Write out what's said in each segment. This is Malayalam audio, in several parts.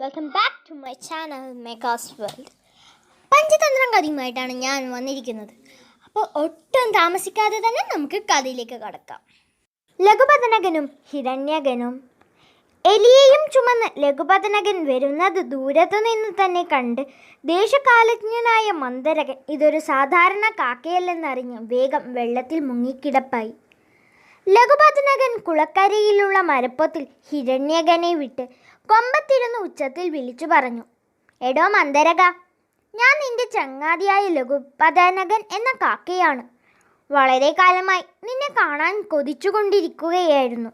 Welcome back to my channel Makers World. Panchatantra കഥയുമായിട്ടാണ് ഞാൻ വന്നിരിക്കുന്നത്. അപ്പോൾ ഒട്ടും താമസിക്കാതെ തന്നെ നമുക്ക് കഥയിലേക്ക് കടക്കാം. ലഘുപതനകനും ഹിരണ്യകനും. എലിയെയും ചുമന്ന് ലഘുപതനകൻ വരുന്നത് ദൂരത്തു നിന്ന് തന്നെ കണ്ട് ദേശകാലജ്ഞനായ മന്ദരകൻ ഇതൊരു സാധാരണ കാക്കയല്ലെന്നറിഞ്ഞ് വേഗം വെള്ളത്തിൽ മുങ്ങിക്കിടപ്പായി. ലഘുപതനകൻ കുളക്കരയിലുള്ള മരപ്പൊത്തിൽ ഹിരണ്യകനെ വിട്ട് കൊമ്പത്തിരുന്ന് ഉച്ചത്തിൽ വിളിച്ചു പറഞ്ഞു, എടോ മന്ദരക, ഞാൻ നിന്റെ ചങ്ങാതിയായ ലഘുപതനകൻ എന്ന കാക്കയാണ്. വളരെ കാലമായി നിന്നെ കാണാൻ കൊതിച്ചുകൊണ്ടിരിക്കുകയായിരുന്നു.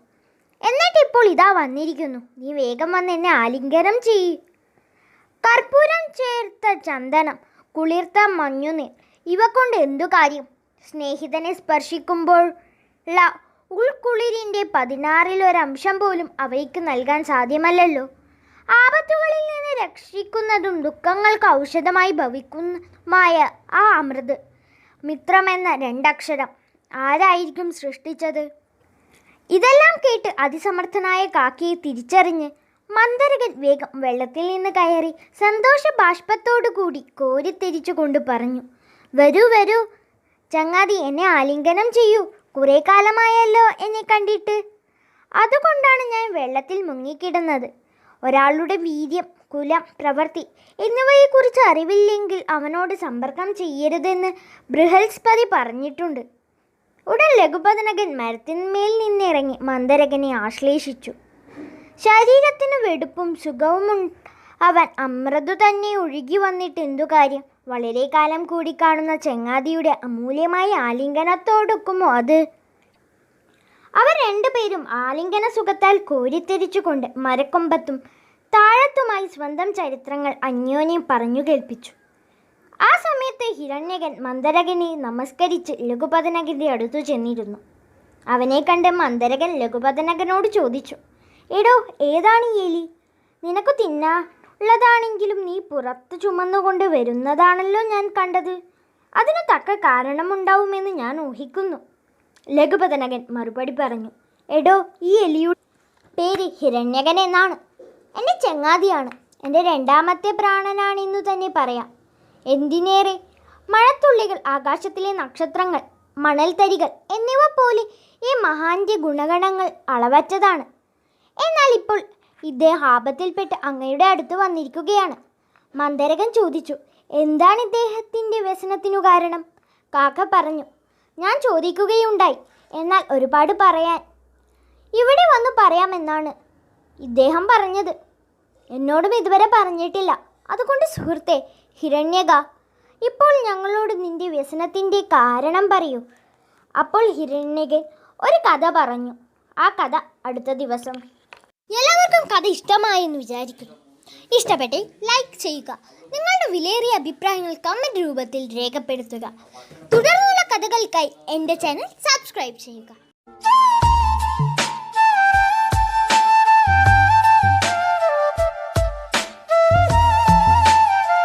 എന്നിട്ടിപ്പോൾ ഇതാ വന്നിരിക്കുന്നു. നീ വേഗം വന്ന് എന്നെ ആലിംഗനം ചെയ്യ്. കർപ്പൂരം ചേർത്ത ചന്ദനം, കുളിർത്ത മഞ്ഞുനീർ, ഇവ കൊണ്ട് എന്തു കാര്യം? സ്നേഹിതനെ സ്പർശിക്കുമ്പോഴുള്ള ഉൾക്കുളിരിൻ്റെ 16% പോലും അവയ്ക്ക് നൽകാൻ സാധ്യമല്ലല്ലോ. ആപത്തുകളിൽ നിന്ന് രക്ഷിക്കുന്നതും ദുഃഖങ്ങൾക്ക് ഔഷധമായി ഭവിക്കുന്നതുമായ ആ അമൃത് മിത്രമെന്ന 2 അക്ഷരം ആരായിരിക്കും സൃഷ്ടിച്ചത്? ഇതെല്ലാം കേട്ട് അതിസമർത്ഥനായ കാക്കയെ തിരിച്ചറിഞ്ഞ് മന്ദരകൻ വേഗം വെള്ളത്തിൽ നിന്ന് കയറി സന്തോഷ ബാഷ്പത്തോടു കൂടി കോരിത്തിരിച്ചു കൊണ്ട് പറഞ്ഞു, വരൂ വരൂ ചങ്ങാതി, എന്നെ ആലിംഗനം ചെയ്യൂ. കുറേ കാലമായല്ലോ എന്നെ കണ്ടിട്ട്. അതുകൊണ്ടാണ് ഞാൻ വെള്ളത്തിൽ മുങ്ങിക്കിടുന്നത്. ഒരാളുടെ വീര്യം, കുലം, പ്രവൃത്തി എന്നിവയെക്കുറിച്ച് അറിവില്ലെങ്കിൽ അവനോട് സമ്പർക്കം ചെയ്യരുതെന്ന് ബൃഹസ്പതി പറഞ്ഞിട്ടുണ്ട്. ഉടൻ ലഘുപതനകൻ മരത്തിന്മേൽ നിന്നിറങ്ങി മന്ദരകനെ ആശ്ലേഷിച്ചു. ശരീരത്തിന് വെടുപ്പും സുഖവും അവൻ അമൃതു തന്നെ ഒഴുകി വന്നിട്ട് എന്തു കാര്യം? വളരെ കാലം കൂടി കാണുന്ന ചങ്ങാതിയുടെ അമൂല്യമായ ആലിംഗനത്തോടൊക്കുമോ അത്? അവർ രണ്ടുപേരും ആലിംഗന സുഖത്താൽ കോരിത്തെരിച്ചുകൊണ്ട് മരക്കൊമ്പത്തും താഴത്തുമായി സ്വന്തം ചരിത്രങ്ങൾ അന്യോന്യം പറഞ്ഞു കേൾപ്പിച്ചു. ആ സമയത്ത് ഹിരണ്യകൻ മന്ദരകനെ നമസ്കരിച്ച് ലഘുപതനകൻ്റെ അടുത്തു ചെന്നിരുന്നു. അവനെ കണ്ട് മന്ദരകൻ ലഘുപതനകനോട് ചോദിച്ചു, എടോ, ഏതാണ് ഈ എലി? നിനക്ക് തിന്നാനുള്ളതാണെങ്കിലും നീ പുറത്ത് ചുമന്നുകൊണ്ട് വരുന്നതാണല്ലോ ഞാൻ കണ്ടത്. അതിന് തക്ക കാരണമുണ്ടാവുമെന്ന് ഞാൻ ഊഹിക്കുന്നു. ലഘുപതനകൻ മറുപടി പറഞ്ഞു, എടോ, ഈ എലിയുടെ പേര് ഹിരണ്യകൻ എന്നാണ്. എൻ്റെ ചങ്ങാതിയാണ്. എൻ്റെ 2ാമത്തെ പ്രാണനാണെന്നു തന്നെ പറയാം. എന്തിനേറെ, മഴത്തുള്ളികൾ, ആകാശത്തിലെ നക്ഷത്രങ്ങൾ, മണൽത്തരികൾ എന്നിവ പോലെ ഈ മഹാന്റെ ഗുണഗണങ്ങൾ അളവറ്റതാണ്. എന്നാൽ ഇപ്പോൾ ഇദ്ദേഹം ആപത്തിൽപ്പെട്ട് അങ്ങയുടെ അടുത്ത് വന്നിരിക്കുകയാണ്. മന്ദരകൻ ചോദിച്ചു, എന്താണ് ഇദ്ദേഹത്തിൻ്റെ വ്യസനത്തിനു കാരണം? കാക്ക പറഞ്ഞു, ഞാൻ ചോദിക്കുകയുണ്ടായി, എന്നാൽ ഒരുപാട് പറയാൻ ഇവിടെ വന്നു പറയാമെന്നാണ് ഇദ്ദേഹം പറഞ്ഞത്. എന്നോടും ഇതുവരെ പറഞ്ഞിട്ടില്ല. അതുകൊണ്ട് സുഹൃത്തെ ഹിരണ്യക, ഇപ്പോൾ ഞങ്ങളോട് നിന്റെ വ്യസനത്തിൻ്റെ കാരണം പറയൂ. അപ്പോൾ ഹിരണ്യകൻ ഒരു കഥ പറഞ്ഞു. ആ കഥ അടുത്ത ദിവസം. എല്ലാവർക്കും കഥ ഇഷ്ടമായെന്ന് വിചാരിക്കുന്നു. ഇഷ്ടപ്പെട്ടെങ്കിൽ ലൈക്ക് ചെയ്യുക. നിങ്ങളുടെ വിലയേറിയ അഭിപ്രായങ്ങൾ കമൻറ്റ് രൂപത്തിൽ രേഖപ്പെടുത്തുക. തുടർന്നുള്ള കഥകൾക്കായി എൻ്റെ ചാനൽ സബ്സ്ക്രൈബ് ചെയ്യുക.